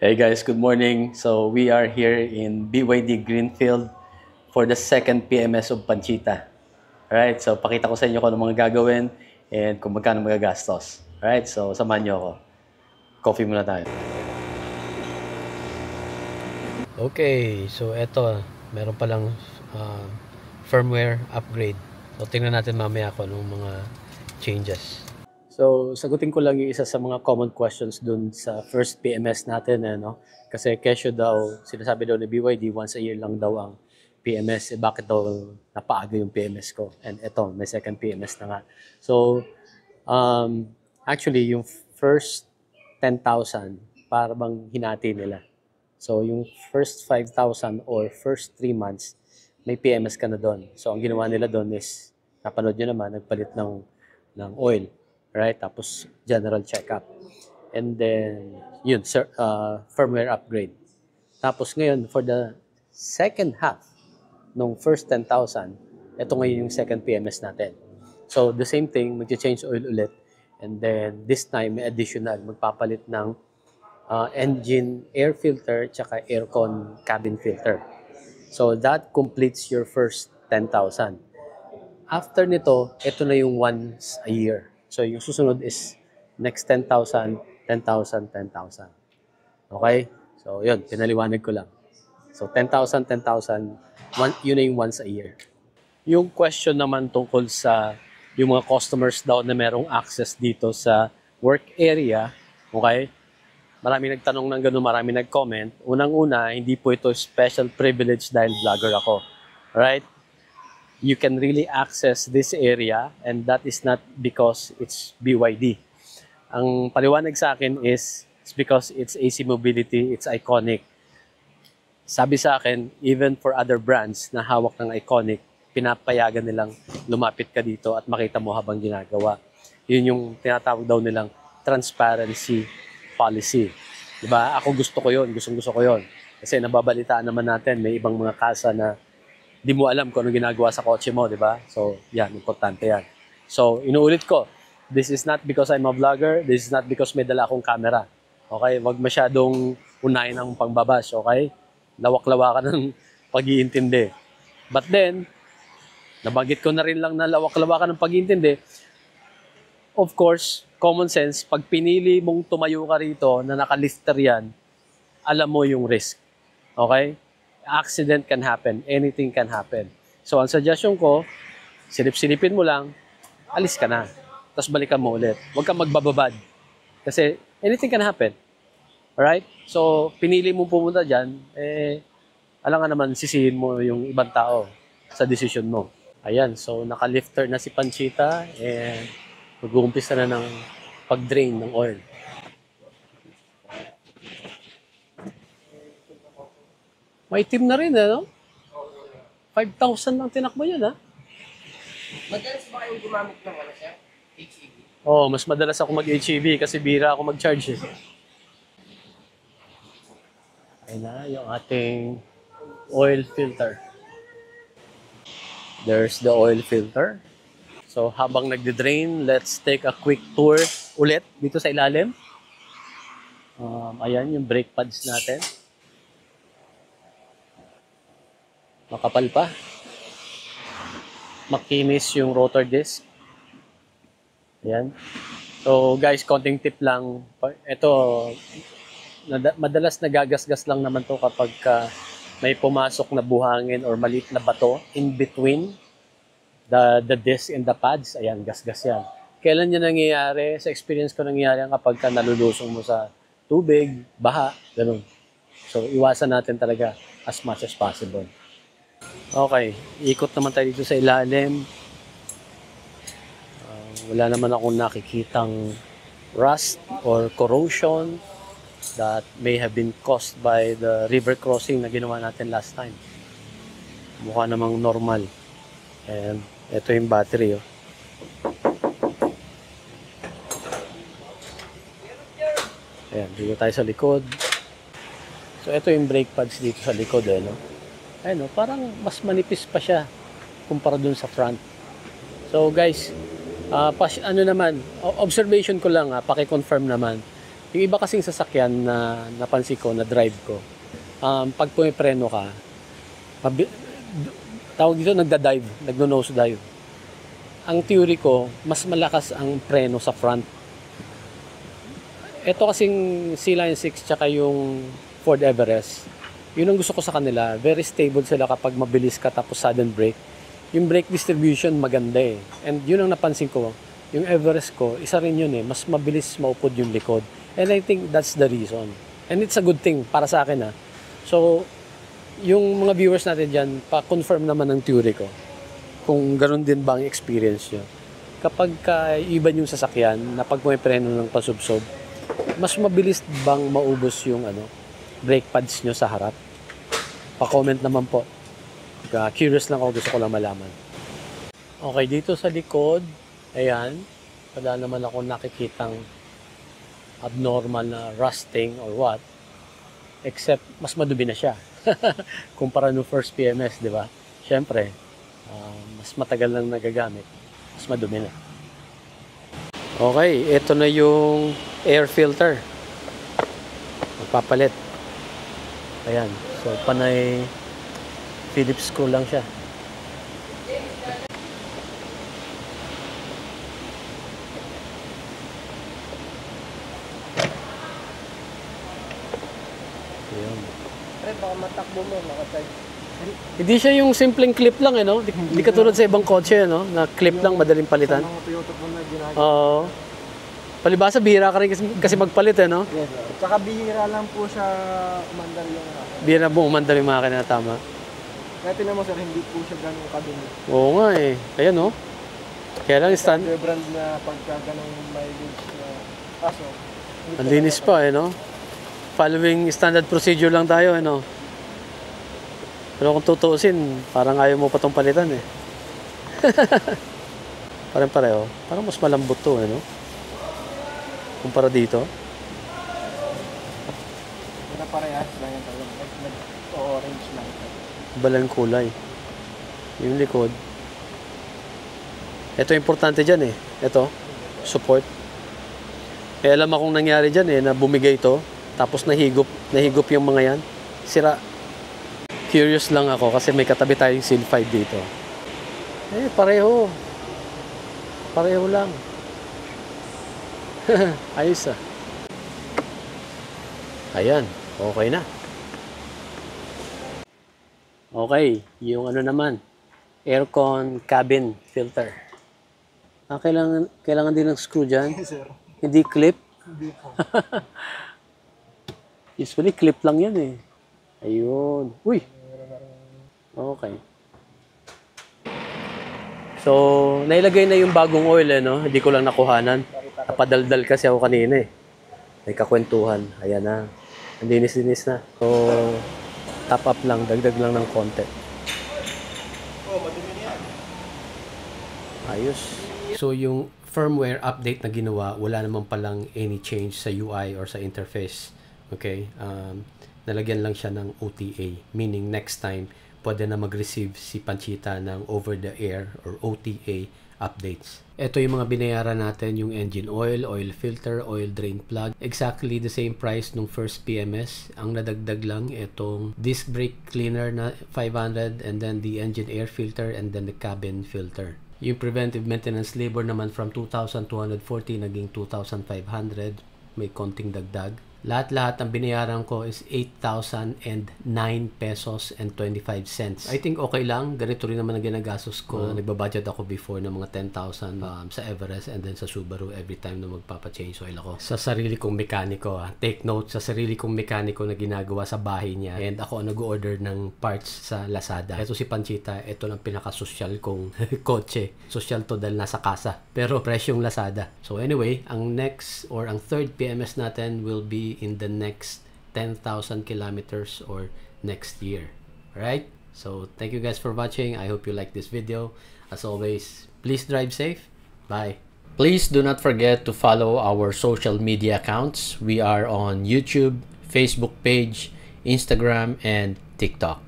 Hey guys, good morning. So we are here in BYD Greenfield for the second PMS of Panchita. Alright, so pakita ko sa inyo kung ano mga gagawin and kung magkano magagastos. Alright, so samahan nyo ako. Coffee muna tayo. Okay, so eto, meron palang firmware upgrade. So tingnan natin mamaya kung anong mga changes. So sagutin ko lang yung isa sa mga common questions dun sa first PMS natin. Kasi kesyo daw, sinasabi daw ni BYD, once a year lang daw ang PMS. Bakit daw napaaga yung PMS ko? And eto, may second PMS na nga. So, actually, yung first 10,000, para bang hinati nila. So, yung first 5,000 or first 3 months, may PMS ka na doon. So, ang ginawa nila doon is, napanood nyo naman, nagpalit ng oil. Right? Tapos, general checkup. And then, yun, firmware upgrade. Tapos ngayon, for the second half nung first 10,000, ito ngayon yung second PMS natin. So, the same thing, mag-change oil ulit. And then, this time, may additional, magpapalit ng engine air filter tsaka aircon cabin filter. So, that completes your first 10,000. After nito, ito na yung once a year. So, yung susunod is next 10,000, 10,000, 10,000. Okay? So, yun, pinaliwanag ko lang. So, 10,000, 10,000, yun na yung once a year. Yung question naman tungkol sa yung mga customers daw na merong access dito sa work area, okay? Marami nagtanong ng gano'n, marami nag-comment. Unang-una, hindi po ito special privilege dahil vlogger ako. Right? You can really access this area and that is not because it's BYD. Ang paliwanag sa akin is it's because it's AC Mobility, it's iconic. Sabi sa akin, even for other brands na hawak ng iconic, pinapayagan nilang lumapit ka dito at makita mo habang ginagawa. Yun yung tinatawag daw nilang transparency policy. Diba? Ako gusto ko yun, gusto ko yun. Kasi nababalitaan naman natin, may ibang mga kasa na di mo alam kung ano ginagawa sa kotse mo, di ba? So, yan, importante yan. So, inuulit ko, this is not because I'm a vlogger, this is not because may dala akong camera. Okay? Wag masyadong unahin ang pangbabash, okay? Lawak-lawakan ng pag-iintindi. But then, nabanggit ko na rin lang na lawak-lawakan ng pag-iintindi. Of course, common sense, pag pinili mong tumayo ka rito na nakalifter yan, alam mo yung risk. Okay? Accident can happen. Anything can happen. So, ang suggestion ko, silip-silipin mo lang, alis ka na. Tapos balikan mo ulit. Huwag kang magbababad. Kasi anything can happen. Alright? So, pinili mo pumunta dyan, alam nga naman, sisihin mo yung ibang tao sa decision mo. Ayan, so nakalifter na si Panchita and mag-uumpisa na ng pag-drain ng oil. May team na rin, no? 5,000 lang tinakbo yun, ha? Madalas ba kayong gumamit ng sir? HEV? Oo, mas madalas ako mag-HEV kasi bira ako mag-charge. Ayun na, yung ating oil filter. There's the oil filter. So, habang nagde-drain, let's take a quick tour ulit dito sa ilalim. Ayan, yung brake pads natin. Makapal pa. Makinis yung rotor disc. Ayan. So guys, konting tip lang. Ito, madalas nagagasgas lang naman to kapag may pumasok na buhangin or maliit na bato in between the disc and the pads. Ayan, gasgas yan. Kailan yan nangyayari? Sa experience ko nangyayari kapag nalulusong mo sa tubig, baha, ganun. So iwasan natin talaga as much as possible. Okay, ikot naman tayo dito sa ilalim. Wala naman akong nakikitang rust or corrosion that may have been caused by the river crossing na ginawa natin last time. Mukha namang normal. And ito yung battery. Oh. Ayan, dito tayo sa likod. So ito yung brake pads dito sa likod. No? Ayun, parang mas manipis pa siya kumpara dun sa front. So guys, ano naman, observation ko lang, paki-confirm naman. Yung iba kasing sasakyan na napansin ko, na drive ko, pag pumipreno ka, tawag dito, nagno-nose dive. Ang theory ko, mas malakas ang preno sa front. Ito kasing C-Line 6 tsaka yung Ford Everest, yun ang gusto ko sa kanila. Very stable sila kapag mabilis ka tapos sudden brake. Yung brake distribution maganda eh. And yun ang napansin ko. Yung Everest ko, isa rin yun eh. Mas mabilis maupod yung likod. And I think that's the reason. And it's a good thing para sa akin. So, yung mga viewers natin dyan, pa-confirm naman ang theory ko. Kung ganun din ba ang experience nyo. Kapag iba yung sasakyan, na pag may preno ng pasubsob, mas mabilis bang maubos yung brake pads nyo sa harap? Pa-comment naman po. Curious lang ako, gusto ko lang malaman. Okay, dito sa likod, ayan, wala naman ako nakikitang abnormal na rusting or what. Except, mas madumi na siya. Kumpara no first PMS, di ba? Siyempre, mas matagal lang nagagamit. Mas madumi na. Okay, ito na yung air filter. Magpapalit. Ayan. So, panay Phillips screw lang siya. Ayan. Pre, baka matakbo mo, nakatag. Hindi siya yung simpleng clip lang, no? Hindi katulad sa ibang kotse, no? Na clip lang, madaling palitan. Mga Toyota po na ginagawa. Oo. Palibasa, bihira ka rin kasi magpalit, no? Yes, sir. Tsaka bihira lang po siya umandar yung Bihira mo umandar yung makina, tama. Kaya tinan mo sir, hindi po siya ganun kadumi. Oo nga eh. Ayan, no? Kaya lang stand. Yung brand na pagka ganung mileage na kaso. Ang linis pa, no? Following standard procedure lang tayo, no? Pero kung tutuusin, parang ayaw mo pa itong palitan, eh. Parang pareho. Parang mas malambot to, no? Kumpara dito. Ito parehas lang yan talaga. Nag-orange lang. Balang kulay. Yung likod. Ito importante dyan, eh. Ito, support. Eh, alam akong nangyari dyan, eh, na bumigay ito, tapos nahigop yung mga yan. Sira. Curious lang ako kasi may katabi tayong Seal 5 dito. Eh, pareho. Pareho lang. Ayos ah. Ayan, okay na. Okay, yung naman, aircon cabin filter. Kailangan din ng screw dyan. Sir. Hindi clip. Hindi po. Usually clip lang yan eh. Ayun. Uy! Okay. So, nailagay na yung bagong oil eh, no? Hindi ko lang nakuhanan. Napadaldal kasi ako kanina eh. May kakwentuhan. Ayan na. Ang linis-linis na. So, top up lang. Dagdag lang ng konti. Ayos. So, yung firmware update na ginawa, wala naman palang any change sa UI or sa interface. Okay? Nalagyan lang siya ng OTA. Meaning, next time, pwede na mag-receive si Panchita ng over-the-air or OTA updates. Ito yung mga binayaran natin, yung engine oil, oil filter, oil drain plug. Exactly the same price nung first PMS. Ang nadagdag lang itong disc brake cleaner na 500 and then the engine air filter and then the cabin filter. Yung preventive maintenance labor naman from 2,240 naging 2,500. May konting dagdag. Lahat-lahat ang binayaran ko is 8,009 pesos and 25 cents. I think okay lang. Ganito rin naman ang ginagastos ko. Nagbabudget ako before ng mga 10,000 sa Everest and then sa Subaru every time na magpapa-change oil ako. Sa sarili kong mekaniko. Take note, sa sarili kong mekaniko na ginagawa sa bahay niya. And ako nag-order ng parts sa Lazada. Ito si Panchita. Ito lang pinaka-social kong kotse. Social to dahil nasa kasa. Pero presyong Lazada. So anyway, ang next or ang third PMS natin will be in the next 10,000 kilometers or next year. Alright? So, thank you guys for watching. I hope you like this video. As always, please drive safe. Bye. Please do not forget to follow our social media accounts. We are on YouTube, Facebook page, Instagram, and TikTok.